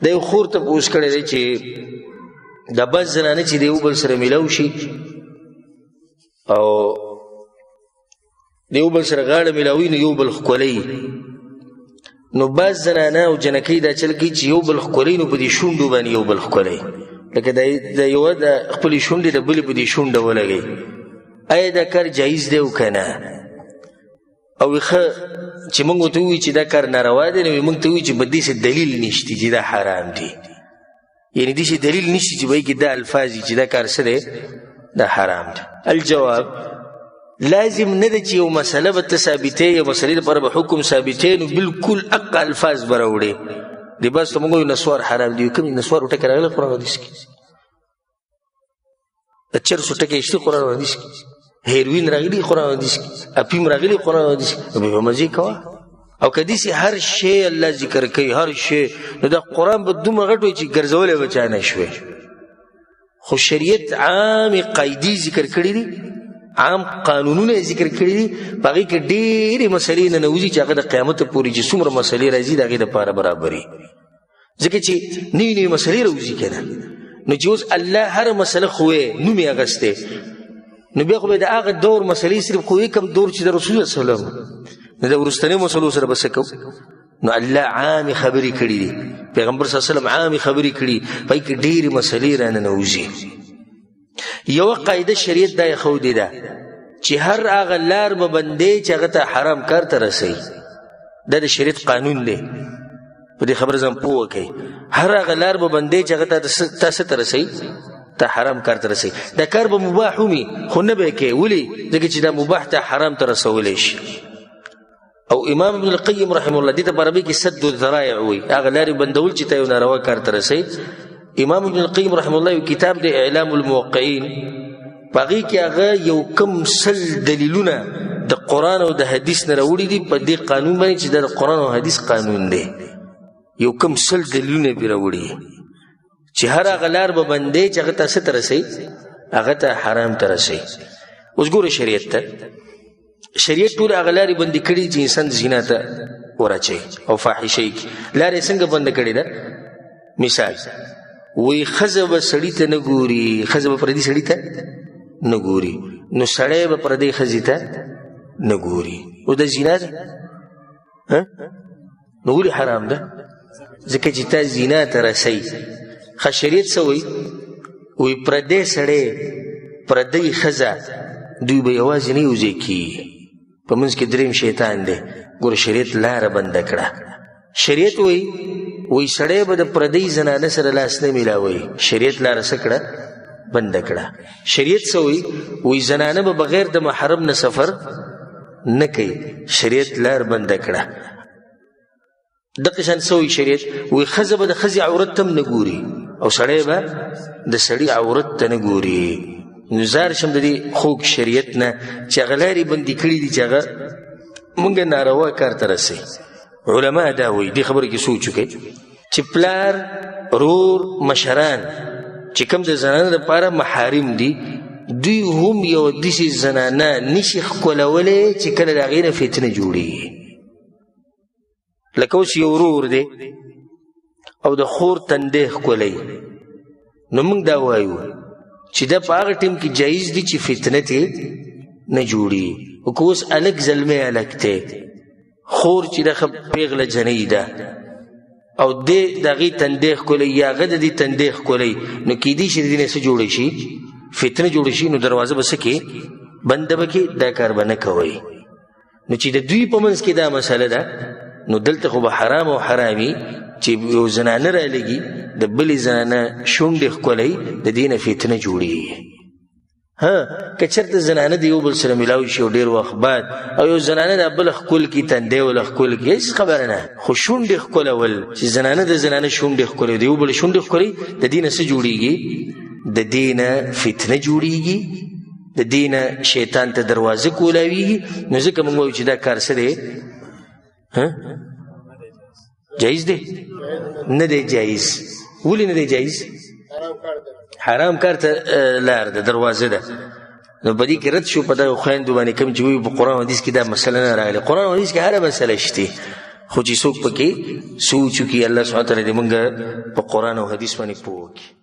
د یو خور ته پوښ کړی دی چې د بس زنانه چې د یو بل سره میلاو شي او د یو بل سره غاړه میلاوي نو یو بل ښکلی نو بعض زنانه او جنکۍ دا چل کوي چې یو بل ښکلی نو په دې شونډو باندې یو بل ښکلی لکه د یوه د خپلې شونډې د بلې په دې شونډه ولګوي آیا دا کار جایز دی او که نه او ښه چې موږ ورته ووایو چې دا کار ناروا دی نو موږ ته ووایو چې په داسې دلیل نشته چې دا حرام دی یعنی داسې دلیل نشته چې وایي کې دا الفاظ دي چې دا کار څه دی دا حرام دی الجواب لازم نه ده چې یو مسله به ته ثابتې یو مسلې لپاره به حکم ثابتې نو بلکل اقا الفاظ به راوړې د بس ته موږ وایو نسوار حرام دی کوم نسوار ټکی راغلی قرآن حدیث کې د چرسو ټکی شته قرآن حدیث کې هیروین راغلی قرآن حدیث کې اپیم راغلی قرآن حدیث کې نو به مزې کوه او که داسې هر شی الله ذکر کوي هر شی نو دا قرآن به دومره غټ وي چې ګرځولی به چا نه شوی خو شریعت عامې قاعدې ذکر کړي دي عام قانونونه ذکر کړي دي په هغې کې ډېرې مسلې ننوځي چې هغه د قیامته پورې چې څومره مسلې راځي د هغې دپاره برابري ځکه چې نوي نوي مسلې راوځي که نه نو چې اوس الله هر مسله خوی نوم یې اخیستی نو بیا خو به د هغه دور مسلې صرف خوی کم دور چې د رسول الله صلی الله علیه وسلم نو د وروستنیو مسلو سره به څه کوو نو الله عامې خبرې کړي دي پیغمبر صلی الله علیه وسلم عامې خبرې کړي په هغې کې ډېرې مسلې راننوځي یوه قاعده شریعت دا یې ښودې ده چې هر هغه لار به بندې چې هغه ته حرام کار ته رسوي دا د شریعت قانون دی په دې خبره ځان پوه کوي هر هغه لار به بندې چې هغه ته څه ته رسوي ته حرام کار ته رسوي دا کار به مباح ومي خو نه به یې کوې ولې ځکه چې دا مباح ته حرام ته رسولی شي او امام ابن القیم رحمه الله دې ته په عربي کې سد الذرایع وایي هغه لارې بندول چې ته یو ناروا کار ته رسوي امام ابن القیم رحمه الله یو کتاب دی اعلام الموقعین په هغې کې هغه یو کم سل دلیلونه د قرآن او د حدیث نه راوړي دي په دې قانون باندې چې دا د قرآن او حدیث قانون دی یو کم سل دلیلونه پرې راوړي چې هر هغه لار به بندې چې هغه ته څه ته رسوي هغه ته حرام ته رسوي اوس ګوره شریعت ته شریعت ټول هغه لارې بندې کړي چې انسان زنا ته ورچوي او فاحشۍ کې لارې څنګه بنده کړې ده مثال وی ښځه به سړي ته نه ګوري ښځه به پردي سړي ته نه ګوري نو سړی به پردۍ ښځې ته نه ګوري او دا زنا ده نو ولې حرام ده ځکه چې تا زنا ته رسئ ښه شریعت څه وایي وی پردی سړی پردۍ ښځه دوی به یوازې نه یو ځای کېږي په منځ کې دریم شیطان دی ګوره شریعت لاره بنده کړه شریعت وایي وی سړی به د پردۍ زنانه سره لاس نه میلاوي شریعت لاره څه کړه بنده کړه شریعت څه وایي وی زنانه به بغیر د محرم نه سفر نه کوي شریعت لار بنده کړه دقه شان څه وایي شریعت وی ښځه به د ښځې عورت ته هم نه ګوري او سړی به د سړي عورت ته نه ګوري نو زار شم د دې خوږ شریعت نه چې هغه لارې بندې کړي دي چې هغه مونږ ناروا کار ته رسوي علما دا وایي دې خبره کې سوچ وکړئ چې پلار رور مشران چې کوم د زنانه دپاره محارم دي دوی هم یو داسې زنانه نشي ښکلولی چې کله د هغې نه فتنه جوړېږي لکه اوس یو ورور دی او د خور تندی ښکلی نو موږ دا وایو چې دا په هغه ټیم کې جایز دي چې فتنه ترې نه جوړېږي خو که اوس هلک زلمی هلک دی خور چې دا پیغله جنۍ ده او دې د هغې تندی ښکلی یا هغه د دې تندی ښکلی نو کیدی شي د دې نه څه جوړی شي فتنه جوړی شي نو دروازه به څه کې بنده به کې دا کار به نه کوئ نو چې د دوی په منځ کې دا مسله ده نو دلته خو به حرام او حرامي چې یو زنانه رالګي د بلې زنانه شونډې ښکلی د دې نه فتنه جوړېږي که چېرته زنانه د یو بل سره میلاو شي او ډېر وخت بعد او یو زنانه د بله ښکل کړي تندی وله ښکل کړي هېڅ خبره نه خو شونډې ښکلول چې زنانه د زنانه شونډې ښکلوي د یو بل شونډې ښکلوي د دې نه څه جوړېږي د دې نه فتنه جوړېږي د دې نه شیطان ته دروازه کولاویږي نو ځکه موږ وایو چې دا کار څه دی جایز دی نه دی جایز ولې نه دی جایز حرام کار ته لار ده دروازه ده نو په دې کې رد شو په دغو خویندو باندې کوم چې وایي په قرآن حدیث کې دا مسله نه راغلې قرآن حدیث کې هره مسله شته خو چې څوک پکې سوچ وکړي الله سبحانه وتعالی دې موږ په قرآن او حدیث باندې پوه کړي.